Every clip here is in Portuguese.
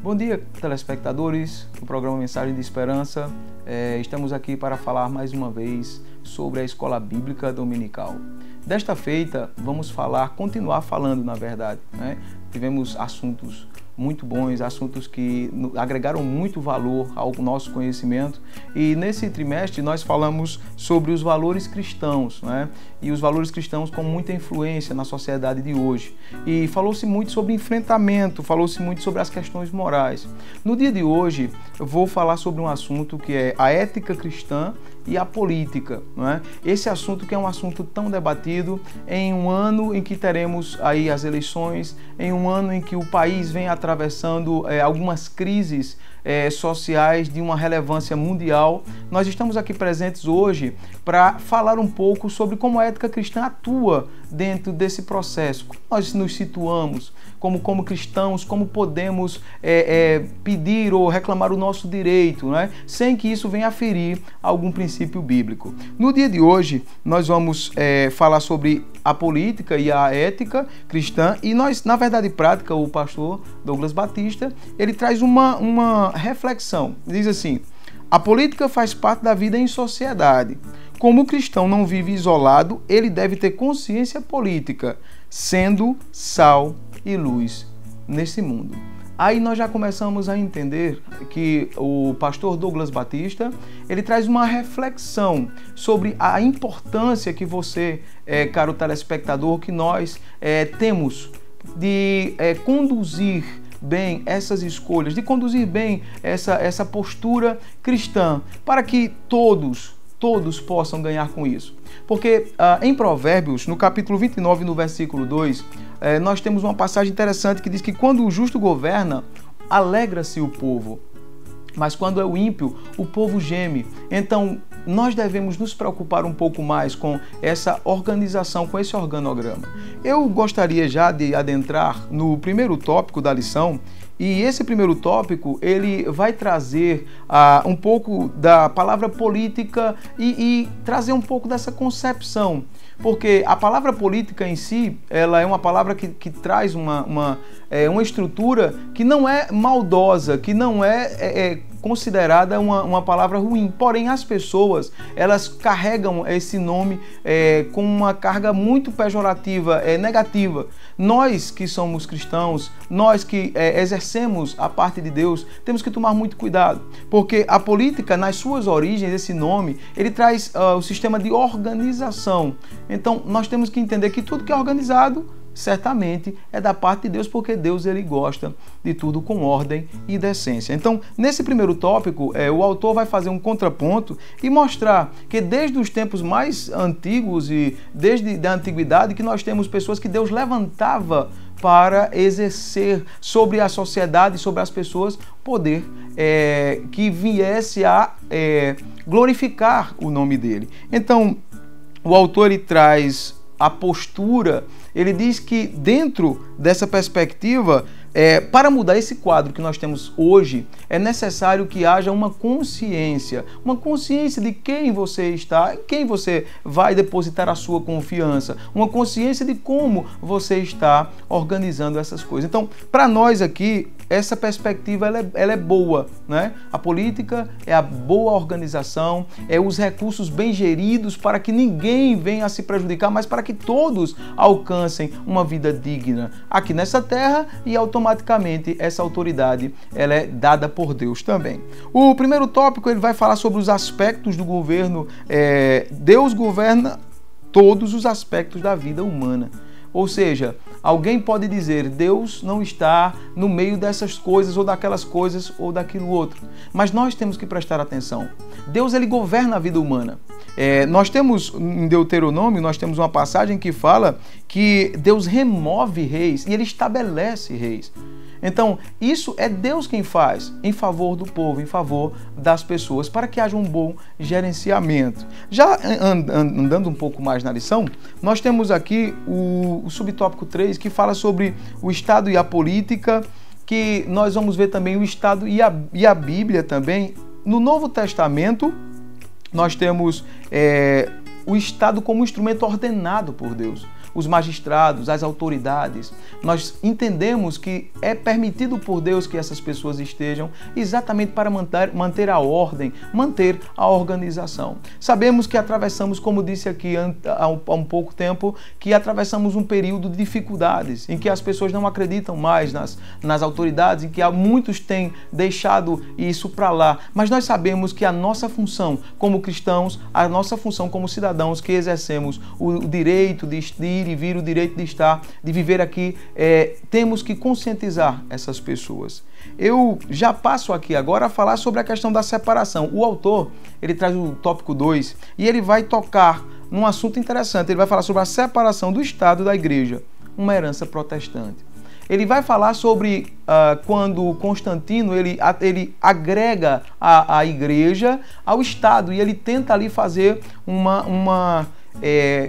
Bom dia, telespectadores do programa Mensagem de Esperança. Estamos aqui para falar mais uma vez sobre a Escola Bíblica Dominical. Desta feita, vamos continuar falando, na verdade, né? Tivemos assuntos muito bons, assuntos que agregaram muito valor ao nosso conhecimento. E nesse trimestre nós falamos sobre os valores cristãos, né? E os valores cristãos com muita influência na sociedade de hoje. E falou-se muito sobre enfrentamento, falou-se muito sobre as questões morais. No dia de hoje eu vou falar sobre um assunto que é a ética cristã e a política, não é? Esse assunto que é um assunto tão debatido em um ano em que teremos aí as eleições, em um ano em que o país vem atravessando algumas crises sociais de uma relevância mundial. Nós estamos aqui presentes hoje para falar um pouco sobre como a ética cristã atua dentro desse processo. Como nós nos situamos como cristãos, como podemos pedir ou reclamar o nosso direito, né? Sem que isso venha a ferir algum princípio bíblico. No dia de hoje, nós vamos falar sobre a política e a ética cristã, e nós, na verdade prática, o pastor Douglas Batista, ele traz uma reflexão. Diz assim: a política faz parte da vida em sociedade. Como o cristão não vive isolado, ele deve ter consciência política, sendo sal e luz nesse mundo. Aí nós já começamos a entender que o pastor Douglas Batista, ele traz uma reflexão sobre a importância que você, caro telespectador, que nós temos de conduzir bem essas escolhas, de conduzir bem essa postura cristã, para que todos possam ganhar com isso. Porque em Provérbios, no capítulo 29, no versículo 2, nós temos uma passagem interessante que diz que quando o justo governa, alegra-se o povo, mas quando é o ímpio, o povo geme. Então, nós devemos nos preocupar um pouco mais com essa organização, com esse organograma. Eu gostaria já de adentrar no primeiro tópico da lição, e esse primeiro tópico, ele vai trazer um pouco da palavra política e trazer um pouco dessa concepção. Porque a palavra política em si, ela é uma palavra que traz uma estrutura que não é maldosa, que não é considerada uma palavra ruim. Porém, as pessoas, elas carregam esse nome com uma carga muito pejorativa, negativa. Nós que somos cristãos, nós que exercemos a parte de Deus, temos que tomar muito cuidado. Porque a política, nas suas origens, esse nome, ele traz o sistema de organização. Então, nós temos que entender que tudo que é organizado, certamente é da parte de Deus, porque Deus, ele gosta de tudo com ordem e decência. Então, nesse primeiro tópico, o autor vai fazer um contraponto e mostrar que desde os tempos mais antigos e desde a antiguidade, que nós temos pessoas que Deus levantava para exercer sobre a sociedade, sobre as pessoas, poder que viesse a glorificar o nome dele. Então, o autor, ele traz a postura, ele diz que dentro dessa perspectiva, para mudar esse quadro que nós temos hoje, é necessário que haja uma consciência de quem você está, em quem você vai depositar a sua confiança, uma consciência de como você está organizando essas coisas. Então, para nós aqui, essa perspectiva ela é boa, né? A política é a boa organização, é os recursos bem geridos para que ninguém venha a se prejudicar, mas para que todos alcancem uma vida digna aqui nessa terra, e automaticamente essa autoridade ela é dada por Deus também. O primeiro tópico, ele vai falar sobre os aspectos do governo. Deus governa todos os aspectos da vida humana. Ou seja, alguém pode dizer, Deus não está no meio dessas coisas ou daquelas coisas ou daquilo outro. Mas nós temos que prestar atenção. Deus, ele governa a vida humana. Nós temos, em Deuteronômio, nós temos uma passagem que fala que Deus remove reis e ele estabelece reis. Então, isso é Deus quem faz em favor do povo, em favor das pessoas, para que haja um bom gerenciamento. Já andando um pouco mais na lição, nós temos aqui o subtópico 3, que fala sobre o Estado e a política, que nós vamos ver também o Estado e a Bíblia também. No Novo Testamento, nós temos o Estado como instrumento ordenado por Deus. os magistrados, as autoridades. Nós entendemos que é permitido por Deus que essas pessoas estejam exatamente para manter a ordem, manter a organização. Sabemos que atravessamos, como disse aqui há um pouco tempo, que atravessamos um período de dificuldades, em que as pessoas não acreditam mais nas autoridades, em que muitos têm deixado isso para lá. Mas nós sabemos que a nossa função como cristãos, a nossa função como cidadãos que exercemos o direito de ir e vir, o direito de estar, de viver aqui, temos que conscientizar essas pessoas. Eu já passo aqui agora a falar sobre a questão da separação. O autor, ele traz o tópico 2 e ele vai tocar num assunto interessante. Ele vai falar sobre a separação do Estado e da Igreja, uma herança protestante. Ele vai falar sobre quando Constantino ele agrega a Igreja ao Estado e ele tenta ali fazer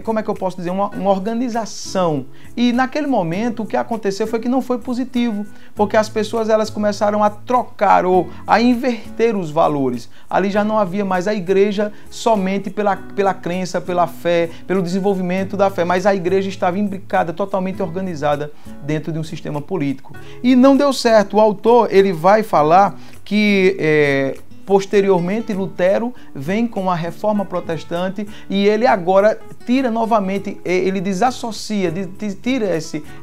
como é que eu posso dizer, uma organização. E naquele momento o que aconteceu foi que não foi positivo, porque as pessoas elas começaram a trocar ou a inverter os valores. Ali já não havia mais a igreja somente pela crença, pela fé, pelo desenvolvimento da fé, mas a igreja estava imbricada, totalmente organizada dentro de um sistema político. E não deu certo. O autor ele vai falar que posteriormente, Lutero vem com a reforma protestante e ele agora tira novamente, ele desassocia, tira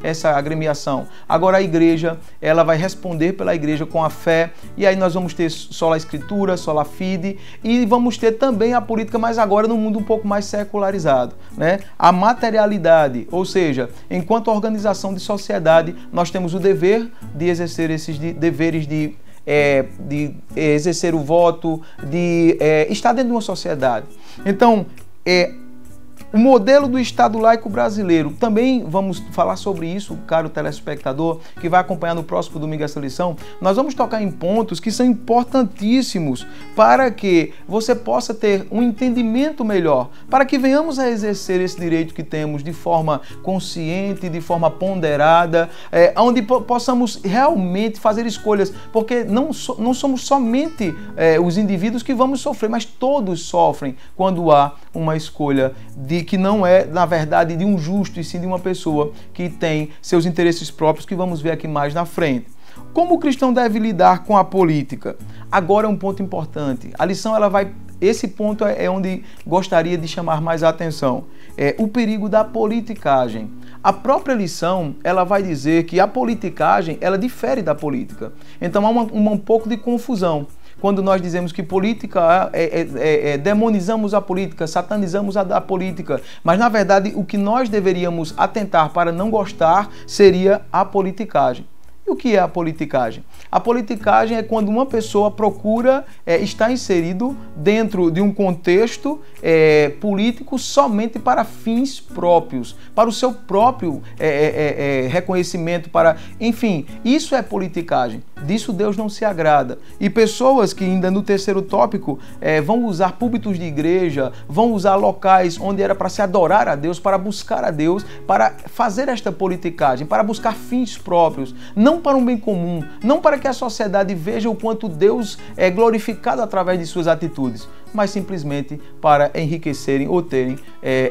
essa agremiação. Agora a igreja, ela vai responder pela igreja com a fé e aí nós vamos ter sola escritura, sola fide e vamos ter também a política, mas agora no mundo um pouco mais secularizado, né? A materialidade, ou seja, enquanto organização de sociedade, nós temos o dever de exercer esses deveres de exercer o voto, de estar dentro de uma sociedade. Então, o modelo do Estado laico brasileiro, também vamos falar sobre isso, caro telespectador, que vai acompanhar no próximo domingo essa lição. Nós vamos tocar em pontos que são importantíssimos para que você possa ter um entendimento melhor, para que venhamos a exercer esse direito que temos de forma consciente, de forma ponderada, onde possamos realmente fazer escolhas, porque não somos somente os indivíduos que vamos sofrer, mas todos sofrem quando há uma escolha que não é, na verdade, de um justo, e sim de uma pessoa que tem seus interesses próprios, que vamos ver aqui mais na frente. Como o cristão deve lidar com a política? Agora é um ponto importante. A lição, esse ponto é onde gostaria de chamar mais a atenção. O perigo da politicagem. A própria lição, ela vai dizer que a politicagem, ela difere da política. Então há um pouco de confusão. Quando nós dizemos que política, demonizamos a política, satanizamos a política, mas na verdade o que nós deveríamos atentar para não gostar seria a politicagem. E o que é a politicagem? A politicagem é quando uma pessoa procura estar inserido dentro de um contexto político somente para fins próprios, para o seu próprio reconhecimento, enfim, isso é politicagem. Disso Deus não se agrada. E pessoas que ainda no terceiro tópico vão usar púlpitos de igreja, vão usar locais onde era para se adorar a Deus, para buscar a Deus, para fazer esta politicagem, para buscar fins próprios, não para um bem comum, não para que a sociedade veja o quanto Deus é glorificado através de suas atitudes, mas simplesmente para enriquecerem ou terem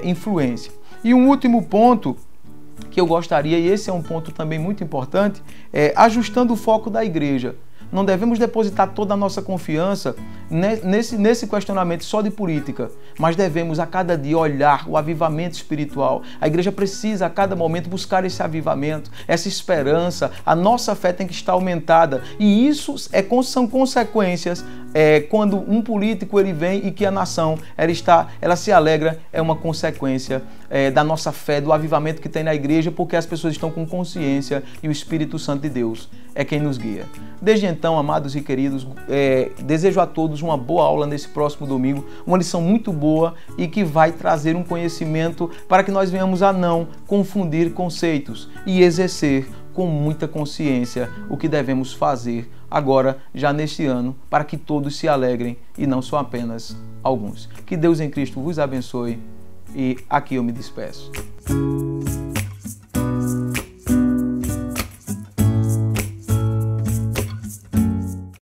influência. E um último ponto que eu gostaria, e esse é um ponto também muito importante, ajustando o foco da igreja. Não devemos depositar toda a nossa confiança nesse questionamento só de política, mas devemos a cada dia olhar o avivamento espiritual. A igreja precisa a cada momento buscar esse avivamento, essa esperança. A nossa fé tem que estar aumentada e isso são consequências quando um político ele vem e que a nação ela se alegra, é uma consequência da nossa fé, do avivamento que tem na igreja, porque as pessoas estão com consciência e o Espírito Santo de Deus é quem nos guia. Desde então, amados e queridos, desejo a todos uma boa aula nesse próximo domingo, uma lição muito boa e que vai trazer um conhecimento para que nós venhamos a não confundir conceitos e exercer com muita consciência o que devemos fazer agora, já neste ano, para que todos se alegrem e não só apenas alguns. Que Deus em Cristo vos abençoe e aqui eu me despeço.